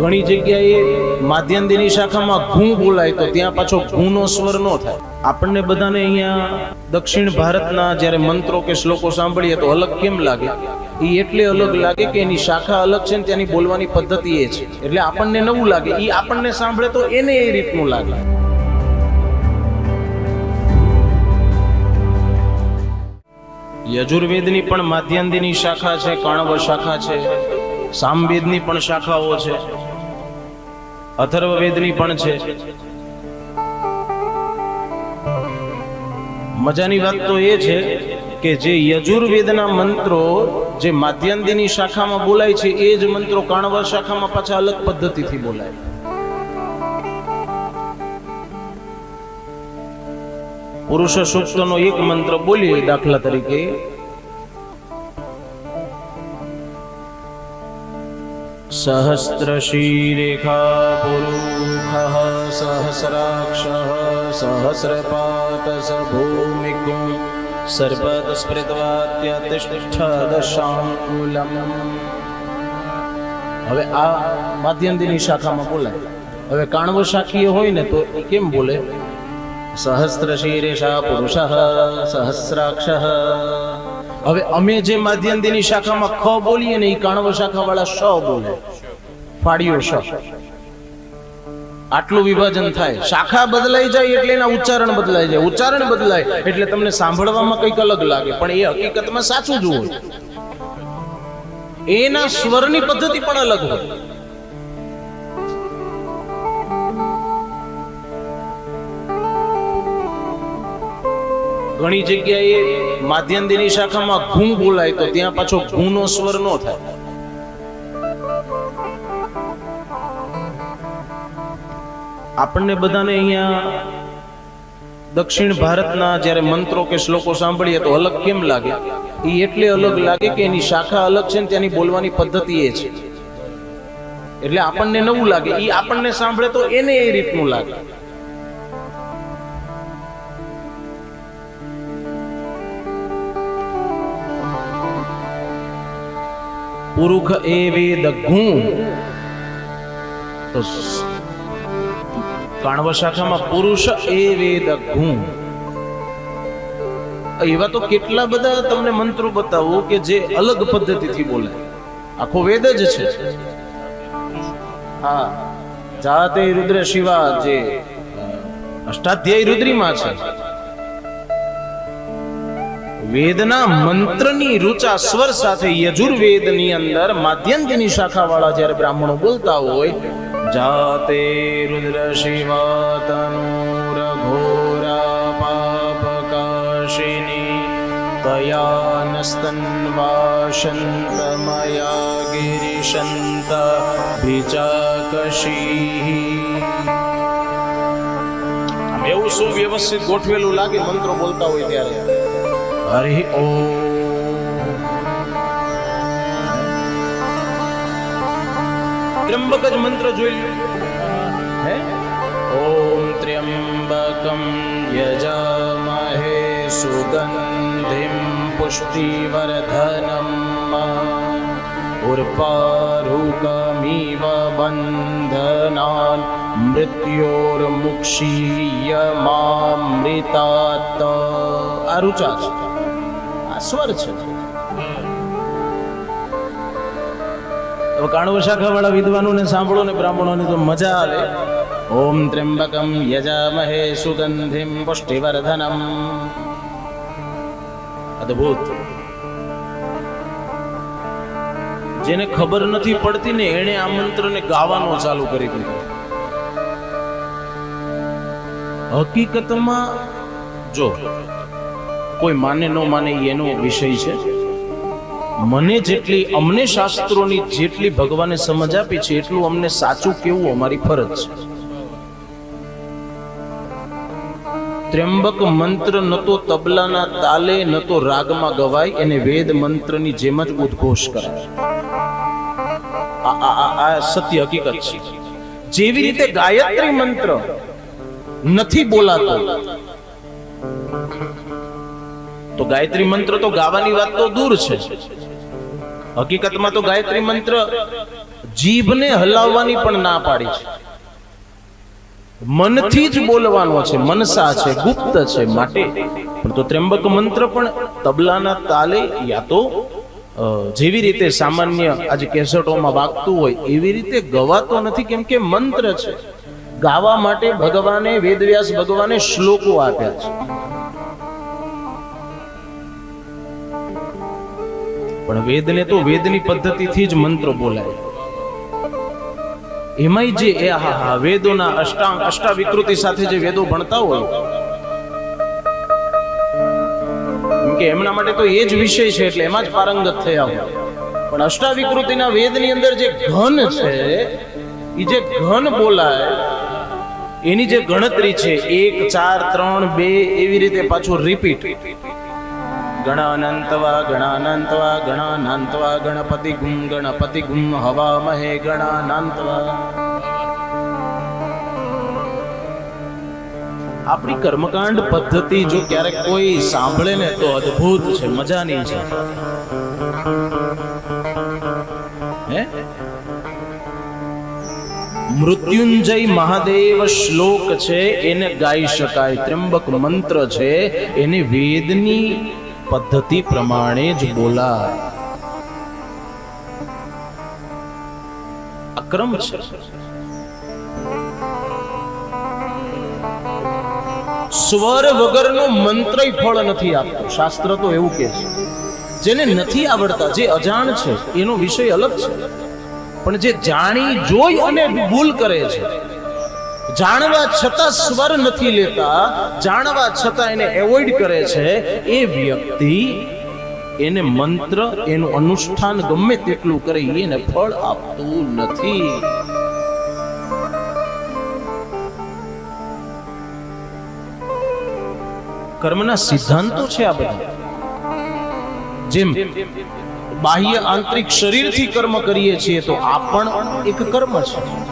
ઘણી જગ્યાએ માધ્યમની શાખામાં ઘૂં બોલાય તો ત્યાં પાછો ઘૂંનો સ્વર ન થાય. આપણને બધાને અહીંયા દક્ષિણ ભારતના જ્યારે મંત્રો કે શ્લોકો સાંભળીએ તો અલગ કેમ લાગે? એ એટલે અલગ લાગે કે એની શાખા અલગ છે ને ત્યાંની બોલવાની પદ્ધતિ એ છે, એટલે આપણને નવું લાગે. એ આપણને સાંભળે તો એને એ રીતનું લાગે. યજુર્વેદની પણ માધ્યમની શાખા છે, કણવ શાખા છે, સામવેદની પણ શાખાઓ છે, અથર્વવેદની પણ છે. મજાની વાત તો એ છે કે જે યજુર્વેદના મંત્રો જે માધ્યમની શાખામાં બોલાય છે એ જ મંત્રો કણવ શાખામાં પાછા અલગ પદ્ધતિથી બોલાય. પુરુષ સૂક્તનો એક મંત્ર બોલીએ દાખલા તરીકે, સહસ્રશીરેખા પુરુષઃ સહસ્રાક્ષઃ સહસ્રપાત સભૂમિકું સર્વદ સ્મૃત્વાત્યતિષ્ઠદશાંકુલમ. હવે આ માધ્યમની શાખામાં બોલાય. હવે કાણવ શાખીય હોય ને તો કેમ બોલે? સહસ્રશીરેષા પુરુષઃ સહસ્રાક્ષઃ. હવે અમે જે માધ્યમની શાખામાં ખ બોલીએ ને એ કાણવ શાખા વાળા શ બોલે, ફાડ્યો શ. આટલું વિભાજન થાય. શાખા બદલાઈ જાય એટલે એના ઉચ્ચારણ બદલાઈ જાય, ઉચ્ચારણ બદલાય એટલે તમને સાંભળવામાં કંઈક અલગ લાગે, પણ એ હકીકતમાં સાચું જ હોય. એના સ્વરની પદ્ધતિ પણ અલગ હોય. ઘણી જગ્યાએ માધ્યમની શાખામાં ઘૂં બોલાય તો ત્યાં પાછો ઘૂંનો સ્વર ન થાય. આપણને બધાને અહીંયા દક્ષિણ ભારતના જ્યારે મંત્રો કે શ્લોકો સાંભળીએ તો અલગ કેમ લાગે? એ એટલે અલગ લાગે કે એની શાખા અલગ છે ને ત્યાંની બોલવાની પદ્ધતિ એ છે, એટલે આપણને નવું લાગે. એ આપણને સાંભળે તો એને એ રીતનું લાગે. પુરુષ એ વેદ ઘૂં, તો કાણવ શાખામાં પુરુષ એ વેદ ઘૂં. એવા તો કેટલા બધા તમને મંત્રો બતાવો કે જે અલગ પદ્ધતિથી બોલે. આખો વેદ જ છે. હા, જાતે રુદ્ર શિવા જે અષ્ટાધ્યાયી રુદ્રીમાં છે, વેદના મંત્રની રૂચા સ્વર સાથે યજુર્વેદની અંદર માધ્યમની શાખા વાળા જ્યારે બ્રાહ્મણો બોલતા હોય, જાતે રુદ્ર શિવા તનુર ઘોરા પાપકાશિની તયાનસ્તન્વાશંત મયા ગિરિશંત ભિચાકશી. એવું સુવ્યવસ્થિત ગોઠવેલું લાગે મંત્રો બોલતા હોય ત્યારે. હરિ ઓમ. ત્ર્યંબક જ મંત્ર જોઈ લો. હે ઓમ ત્ર્યંબકમ યજામહે સુગંધિમ પુષ્ટિવર્ધનમ ઉર્પારુકમિવ બંધનાન મૃત્યોર્મુક્ષીયમામૃતાત. આ રૂચા છે, આ સ્વર છે. કાણવ શાખા વાળા વિદ્વાનોને સાંભળો ને બ્રાહ્મણોને તો મજા આવે. ઓમ ત્ર્યંબકમ યજામહે સુગંધિમ પુષ્ટિવર્ધનમ. અદ્ભુત. જેને ખબર નથી પડતી ને એને આ મંત્રને ગાવાનો ચાલુ કરી દીધો. હકીકતમાં જો કોઈ માને ન માને એનો વિષય છે. મને જેટલી, અમને શાસ્ત્રોની જેટલી ભગવાને સમજ આપી છે એટલું અમને સાચું કેવું અમારી ફરજ છે. ત્ર્યંબક મંત્ર ન તો તબલાના તાલે ન તો રાગમાં ગવાય, એને વેદ મંત્રની જેમ જ ઉદ્ઘોષ કરાય. આ સત્ય હકીકત છે. જેવી રીતે ગાયત્રી મંત્ર નથી બોલાતો તો ગાયત્રી મંત્ર તો ગાવાની વાત તો દૂર છે. હકીકતમાં તો ગાયત્રી મંત્ર જીભને હલાવવાની પણ ના પાડી છે. મનથી જ બોલવાનો છે, મનસા છે, ગુપ્ત છે. માટે પણ તો ત્ર્યંબક મંત્ર પણ તબલાના તાલે યા તો જેવી રીતે સામાન્ય આજે કેસેટોમાં વાગતું હોય એવી રીતે ગવાતો નથી, કેમ કે મંત્ર છે. ગાવા માટે ભગવાને, વેદવ્યાસ ભગવાને શ્લોકો આપ્યા છે. પણ વેદને તો વેદની પદ્ધતિથી જ મંત્ર બોલાય. એમાંય જે વેદોના અષ્ટાવિકૃતિ સાથે જે વેદો ભણતા હોય, કે એમના માટે તો એ જ વિષય છે એટલે એમાં જ પારંગત થયા હોય. પણ અષ્ટાવિકૃતિના વેદની અંદર જે ઘન છે, એ જે ઘન બોલાય એની જે ગણતરી છે 1 4 3 2 એવી રીતે પાછું રિપીટ. ગણાનંતવા ગણાનંતવા ગણાનંતવા ગણપતિ ગુમ હવામહે ગણાનંતવા. આપણી કર્મકાંડ પદ્ધતિ જો ક્યારેક કોઈ સાંભળે ને તો અદ્ભુત છે, મજાની છે. હે મૃત્યુંજય મહાદેવ શ્લોક છે એને ગાઈ શકાય. ત્ર્યંબક મંત્ર છે એને વેદની પદ્ધતિ પ્રમાણે જ બોલાય. અક્રમ છે. સ્વર વગરનો મંત્ર ફળ નથી આપતો. શાસ્ત્ર તો એવું કહે છે. જેને નથી આવડતા, જે અજાણ છે એનો વિષય અલગ છે. પણ જે જાણી જોઈ અને ભૂલ કરે છે, જાણવા છતાં સ્વર નથી લેતા, જાણવા છતાં એને એવોઇડ કરે છે, એ વ્યક્તિ એને મંત્ર, એનું અનુષ્ઠાન ગમે તેટલું કરે એને ફળ આપતું નથી. કર્મના સિદ્ધાંતો છે આ બધા. જેમ બાહ્ય આંતરિક શરીરથી કર્મ કરીએ છીએ તો આ પણ એક કર્મ છે.